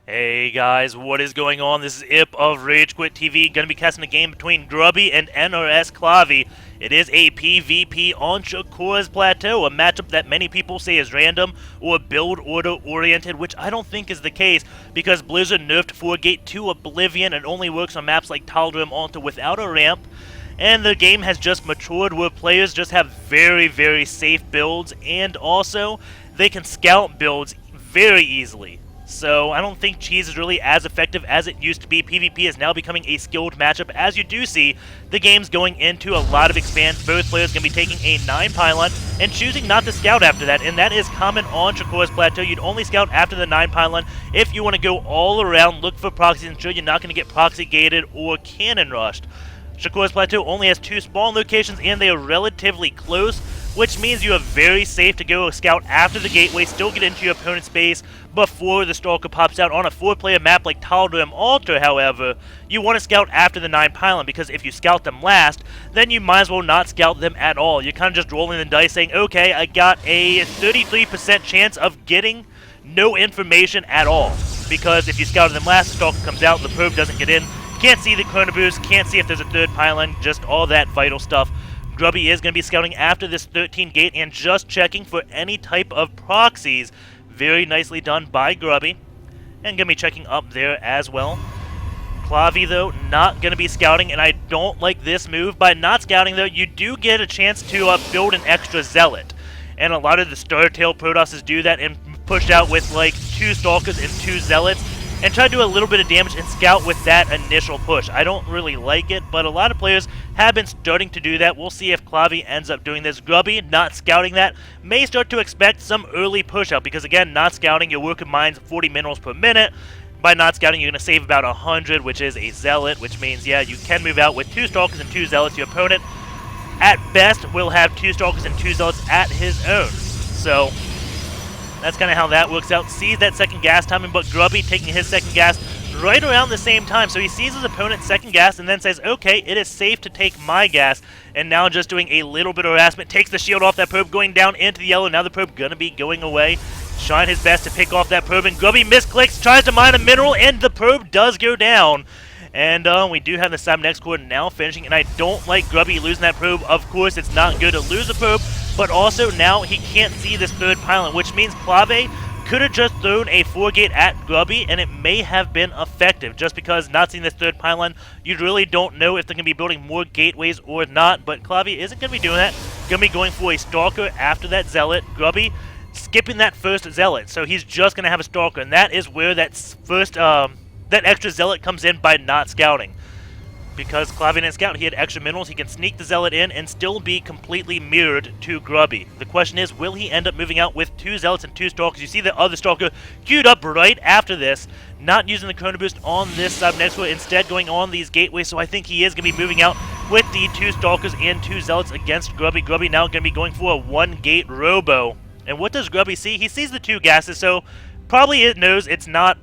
Hey guys, what is going on? This is Ip of RageQuitTV, going to be casting a game between Grubby and Nrs.Clavie. It is a PvP on Shakuras Plateau, a matchup that many people say is random or build order oriented, which I don't think is the case because Blizzard nerfed 4-Gate to Oblivion and only works on maps like Taldrim Alta without a ramp. And the game has just matured where players just have very safe builds, and also they can scout builds very easily. So I don't think cheese is really as effective as it used to be. PvP is now becoming a skilled matchup. As you do see, the game's going into a lot of expands. Both players going to be taking a 9 pylon and choosing not to scout after that. And that is common on Shakuras Plateau. You'd only scout after the 9 pylon if you want to go all around, look for proxies, ensure you're not going to get proxy gated or cannon rushed. Shakuras Plateau only has 2 spawn locations and they are relatively close, which means you are very safe to go scout after the gateway, still get into your opponent's base before the Stalker pops out. On a 4-player map like Taldrim Alta, however, you want to scout after the 9 pylon, because if you scout them last, then you might as well not scout them at all. You're kind of just rolling the dice saying, okay, I got a 33% chance of getting no information at all, because if you scouted them last, the Stalker comes out, the probe doesn't get in, can't see the chrono boost, can't see if there's a 3rd pylon, just all that vital stuff. Grubby is going to be scouting after this 13 gate and just checking for any type of proxies. Very nicely done by Grubby. And going to be checking up there as well. Clavie, though, not going to be scouting, and I don't like this move. By not scouting, though, you do get a chance to build an extra Zealot. And a lot of the Startail Protosses do that and push out with, like, 2 Stalkers and 2 Zealots, and try to do a little bit of damage and scout with that initial push. I don't really like it, but a lot of players have been starting to do that. We'll see if Clavie ends up doing this. Grubby, not scouting that, may start to expect some early push out, because again, not scouting, your worker mines 40 minerals per minute. By not scouting, you're going to save about 100, which is a Zealot, which means, yeah, you can move out with 2 Stalkers and 2 Zealots. Your opponent, at best, will have 2 Stalkers and 2 Zealots at his own. So that's kind of how that works out. Sees that second gas timing, but Grubby taking his second gas right around the same time. So he sees his opponent's second gas and then says, okay, it is safe to take my gas. And now just doing a little bit of harassment, takes the shield off that probe, going down into the yellow. Now the probe going to be going away. Trying his best to pick off that probe, and Grubby misclicks, tries to mine a mineral, and the probe does go down. And we do have the Cybernex core now finishing, and I don't like Grubby losing that probe. Of course, it's not good to lose a probe, but also now he can't see this 3rd pylon, which means Clavie could have just thrown a 4-gate at Grubby, and it may have been effective. Just because not seeing this 3rd pylon, you really don't know if they're going to be building more gateways or not, but Clavie isn't going to be doing that. Going to be going for a Stalker after that Zealot. Grubby skipping that first Zealot, so he's just going to have a Stalker, and that is where that first that extra Zealot comes in by not scouting. Because Clavie didn't scout, he had extra minerals, he can sneak the Zealot in and still be completely mirrored to Grubby. The question is, will he end up moving out with 2 Zealots and 2 Stalkers? You see the other Stalker queued up right after this, not using the chrono boost on this sub next one, instead going on these gateways, so I think he is going to be moving out with the 2 Stalkers and 2 Zealots against Grubby. Grubby now going to be going for a 1-gate robo. And what does Grubby see? He sees the 2 gases, so probably it knows it's not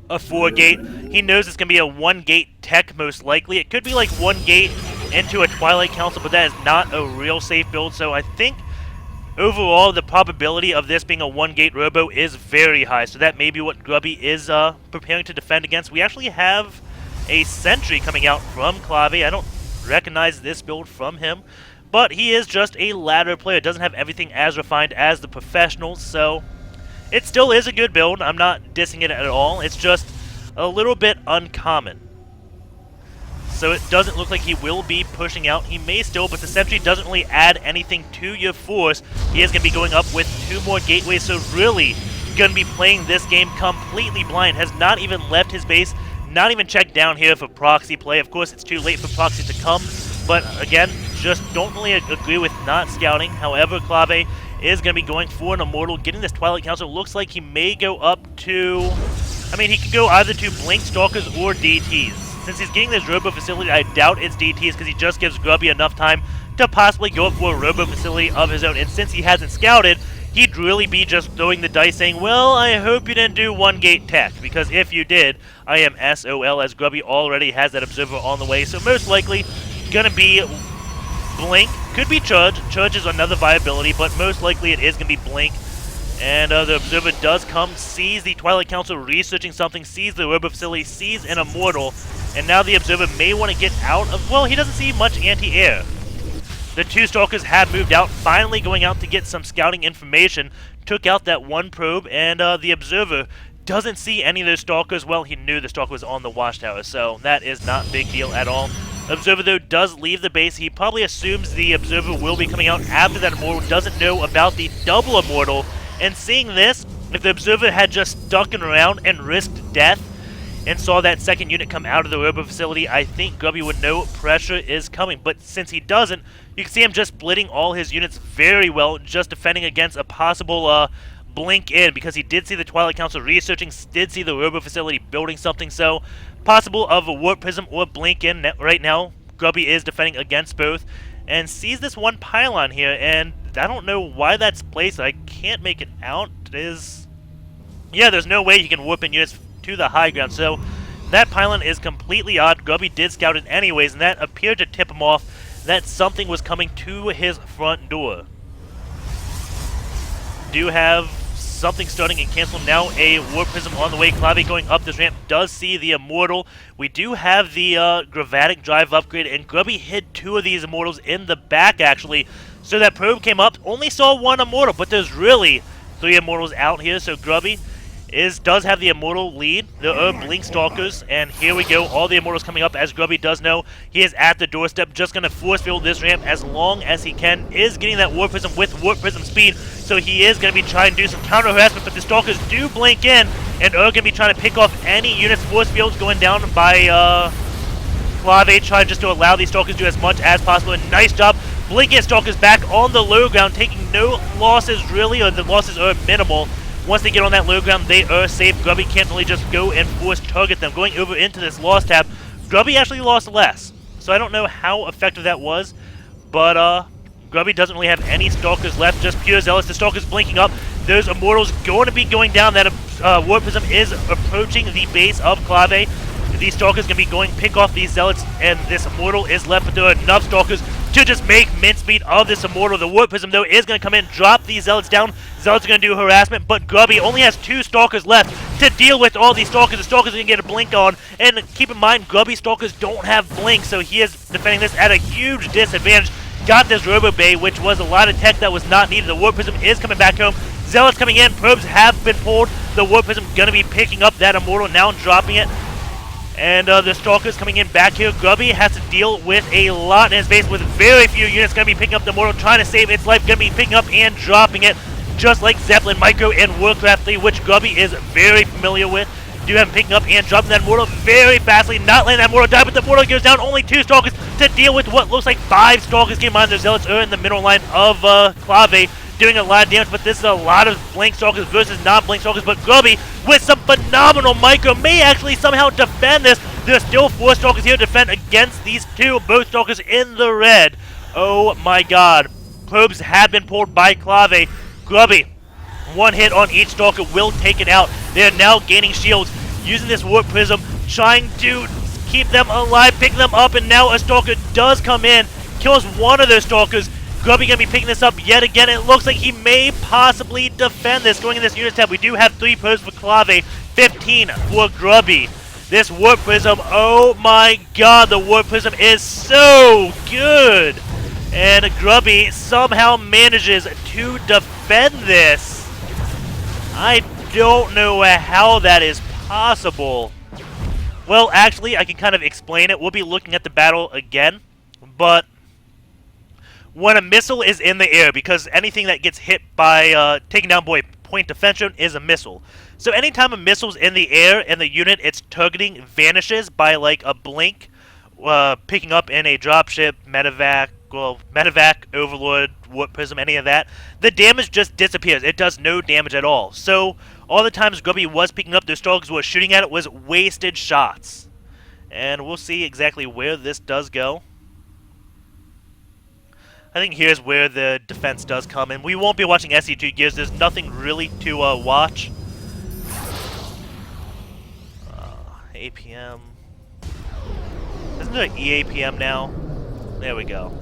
a 4-gate. He knows it's going to be a 1-gate tech, most likely. It could be like 1 gate into a Twilight Council, but that is not a real safe build. So I think overall the probability of this being a 1-gate robo is very high. So that may be what Grubby is preparing to defend against. We actually have a Sentry coming out from Clavie. I don't recognize this build from him, but he is just a ladder player. Doesn't have everything as refined as the professionals, so it still is a good build. I'm not dissing it at all. It's just a little bit uncommon. So it doesn't look like he will be pushing out. He may still, but the Sentry doesn't really add anything to your force. He is going to be going up with 2 more gateways, so really going to be playing this game completely blind. Has not even left his base, not even checked down here for proxy play. Of course, it's too late for proxy to come, but again, just don't really agree with not scouting. However, Clavie is going to be going for an Immortal, getting this Twilight Council. Looks like he may go up to, I mean, he could go either to Blink Stalkers or DTs. Since he's getting this Robo Facility, I doubt it's DTs because he just gives Grubby enough time to possibly go up for a Robo Facility of his own. And since he hasn't scouted, he'd really be just throwing the dice saying, well, I hope you didn't do 1-gate tech, because if you did, I am SOL, as Grubby already has that Observer on the way. So most likely going to be Blink. Could be Charge. Charge is another viability, but most likely it is going to be Blink. And the observer does come, sees the Twilight Council researching something, sees the robo facility, sees an immortal, and now the observer may want to get out of, well, he doesn't see much anti-air. The two stalkers have moved out, finally going out to get some scouting information, took out that one probe, and the observer doesn't see any of those stalkers. Well, he knew the stalker was on the watchtower, so that is not a big deal at all. Observer, though, does leave the base. He probably assumes the observer will be coming out after that immortal, doesn't know about the double immortal, and seeing this, if the observer had just stuck around and risked death and saw that second unit come out of the robo facility, I think Grubby would know pressure is coming. But since he doesn't, you can see him just splitting all his units very well, just defending against a possible blink in, because he did see the Twilight Council researching, did see the robo facility building something, so possible of a warp prism or blink in. Right now, Grubby is defending against both, and sees this one pylon here, and I don't know why that's placed. I can't make it out. Yeah, there's no way you can warp in units to the high ground, so that pylon is completely odd. Grubby did scout it anyways, and that appeared to tip him off that something was coming to his front door. Do have something starting and canceling now. A warp prism on the way. Clavie going up this ramp does see the immortal. We do have the Gravatic drive upgrade, and Grubby hid two of these immortals in the back actually. So that probe came up, only saw one immortal, but there's really three immortals out here. So Grubby does have the immortal lead. There are blink stalkers, and here we go. All the immortals coming up, as Grubby does know. He is at the doorstep, just going to force field this ramp as long as he can. Is getting that warp prism with warp prism speed, so he is going to be trying to do some counter harassment, but the stalkers do blink in and are going to be trying to pick off any units. Force fields going down by Clavie, trying just to allow these stalkers to do as much as possible. And nice job. Blinking stalkers back on the low ground, taking no losses really, or the losses are minimal. Once they get on that low ground, they are safe. Grubby can't really just go and force target them. Going over into this loss tab, Grubby actually lost less. So I don't know how effective that was, but Grubby doesn't really have any stalkers left, just pure zealots. The stalkers blinking up. Those immortals going to be going down. That warp prism is approaching the base of Clavie. These stalkers going to be going pick off these zealots, and this immortal is left, but there are enough stalkers to just make mincemeat of this immortal. The warp prism, though, is going to come in, drop these zealots down. Zealots are going to do harassment, but Grubby only has two stalkers left to deal with all these stalkers. The stalkers are going to get a blink on, and keep in mind, Grubby stalkers don't have blink, so he is defending this at a huge disadvantage. Got this Robo Bay, which was a lot of tech that was not needed. The warp prism is coming back home. Zealots coming in, probes have been pulled. The warp prism going to be picking up that immortal, now dropping it. And the stalkers coming in back here. Grubby has to deal with a lot in his base with very few units. Going to be picking up the immortal, trying to save its life. Going to be picking up and dropping it, just like Zeppelin, Micro, and Warcraft 3, which Grubby is very familiar with. Do have him picking up and dropping that immortal very fastly. Not letting that immortal die, but the immortal goes down. Only two stalkers to deal with what looks like five stalkers. Keep in mind, their zealots are in the middle line of Clavie, doing a lot of damage, but this is a lot of blink stalkers versus non-blink stalkers. But Grubby, with some phenomenal micro, may actually somehow defend this. There's still four stalkers here to defend against these two, both stalkers in the red. Oh my god. Probes have been pulled by Clavie. Grubby, one hit on each stalker will take it out. They are now gaining shields, using this warp prism, trying to keep them alive, pick them up, and now a stalker does come in, kills one of those stalkers. Grubby going to be picking this up yet again. It looks like he may possibly defend this. Going in this unit tab, we do have 3 probes for Clavie, 15 for Grubby. This warp prism, oh my god, the warp prism is so good. And Grubby somehow manages to defend this. I don't know how that is possible. Well, actually, I can kind of explain it. We'll be looking at the battle again, but when a missile is in the air, because anything that gets hit by taken down by point defense drone is a missile. So anytime a missile's in the air and the unit it's targeting vanishes by like a blink, picking up in a dropship, medevac, overlord, warp prism, any of that, the damage just disappears. It does no damage at all. So all the times Grubby was picking up those stalkers were shooting at it was wasted shots. And we'll see exactly where this does go. I think here's where the defense does come in. We won't be watching SC2 gears. There's nothing really to watch. APM. Isn't there an EAPM now? There we go.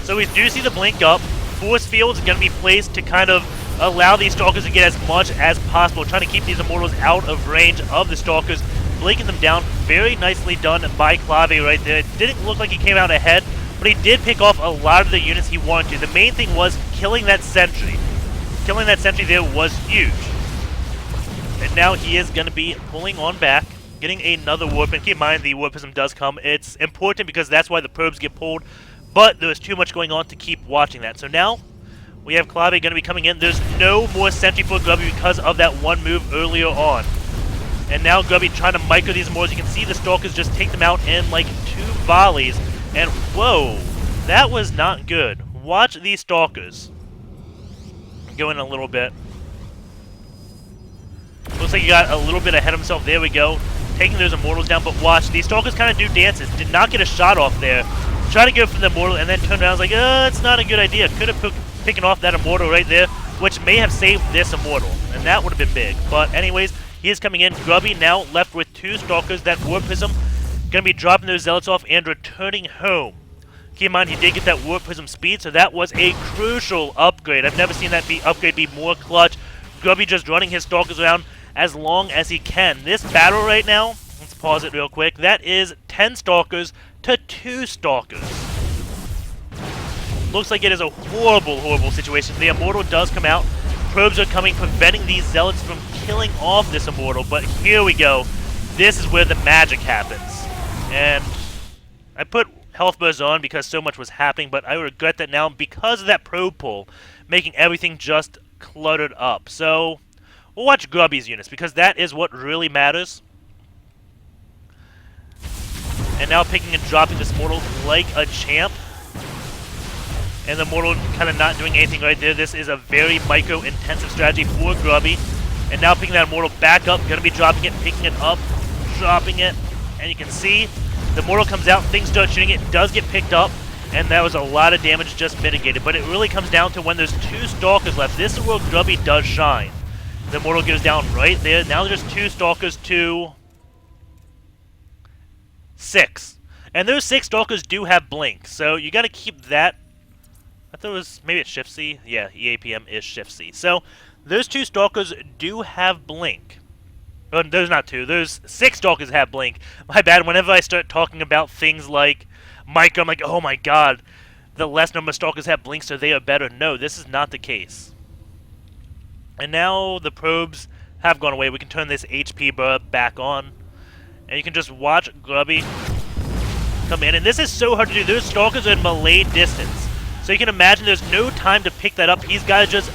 So we do see the blink up. force fields are going to be placed to kind of allow these Stalkers to get as much as possible, trying to keep these Immortals out of range of the Stalkers, blinking them down. Very nicely done by Clavie right there. It didn't look like he came out ahead, but he did pick off a lot of the units he wanted to. The main thing was killing that sentry. Killing that sentry there was huge. And now he is going to be pulling on back, getting another warp. And keep in mind, the warpism does come. It's important because that's why the probes get pulled, but there's too much going on to keep watching that. So now we have Clavie going to be coming in. There's no more sentry for Grubby because of that one move earlier on. And now Grubby trying to micro these more. As you can see, the Stalkers just take them out in like 2 volleys. And whoa, that was not good. Watch these Stalkers. Go in a little bit. Looks like he got a little bit ahead of himself. There we go. Taking those Immortals down, but watch. These Stalkers kind of do dances. Did not get a shot off there. Try to go for the Immortal and then turn around. I was like, it's not a good idea. Could have picking off that Immortal right there, which may have saved this Immortal. And that would have been big. But anyways, he is coming in. Grubby now left with 2 Stalkers. That Warpism going to be dropping those Zealots off and returning home. Keep in mind, he did get that Warp Prism speed, so that was a crucial upgrade. I've never seen that upgrade be more clutch. Grubby just running his Stalkers around as long as he can. This battle right now, let's pause it real quick, that is 10 Stalkers to 2 Stalkers. Looks like it is a horrible, horrible situation. The Immortal does come out. Probes are coming, preventing these Zealots from killing off this Immortal, but here we go. This is where the magic happens. And I put health bars on because so much was happening, but I regret that now because of that probe pull, making everything just cluttered up. So we'll watch Grubby's units because that is what really matters. And now picking and dropping this Mortal like a champ. And the Mortal kind of not doing anything right there. This is a very micro-intensive strategy for Grubby. And now picking that Mortal back up, going to be dropping it, picking it up, dropping it. And you can see the Mortal comes out, things start shooting, it does get picked up, and that was a lot of damage just mitigated. But it really comes down to when there's 2 Stalkers left. This is where Grubby does shine. The Mortal goes down right there. Now there's 2 Stalkers to 6. And those 6 Stalkers do have Blink, so you got to keep that. I thought it was, maybe it's Shift C? Yeah, EAPM is Shift C. So those 2 Stalkers do have Blink. There's not 2. There's 6 Stalkers have Blink. My bad. Whenever I start talking about things like Micro, I'm like, oh my god, the less number of Stalkers have Blink, so they are better. No, this is not the case. And now the probes have gone away. We can turn this HP bar back on. And you can just watch Grubby come in. And this is so hard to do. Those Stalkers are in melee distance. So you can imagine there's no time to pick that up. He's got to just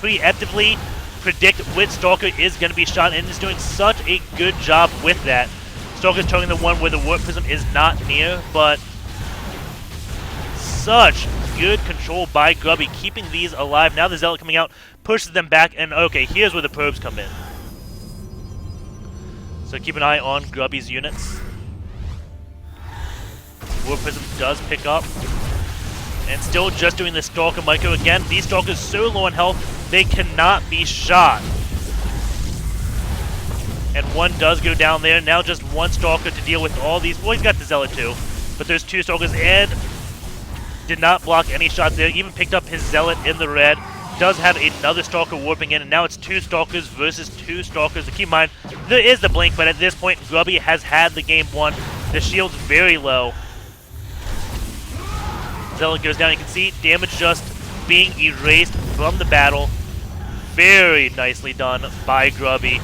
preemptively predict which Stalker is going to be shot, and is doing such a good job with that. Stalker's targeting the one where the Warp Prism is not near, but such good control by Grubby, keeping these alive. Now the Zealot coming out, pushes them back, and okay, here's where the probes come in. So keep an eye on Grubby's units. Warp Prism does pick up. And still just doing the Stalker micro again. These Stalkers so low on health, they cannot be shot. And one does go down there. Now just 1 Stalker to deal with all these. Well, he's got the Zealot too. But there's 2 Stalkers and did not block any shots there. Even picked up his Zealot in the red. Does have another Stalker warping in. And now it's 2 Stalkers versus 2 Stalkers. And keep in mind, there is the blink, but at this point, Grubby has had the game won. The shield's very low. Zealot goes down. You can see damage just being erased from the battle. Very nicely done by Grubby.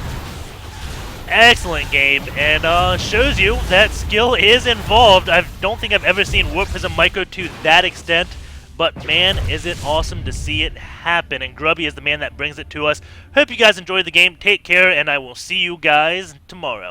Excellent game, and shows you that skill is involved. I don't think I've ever seen Warp Prism Micro to that extent, but man, is it awesome to see it happen, and Grubby is the man that brings it to us. Hope you guys enjoyed the game. Take care, and I will see you guys tomorrow.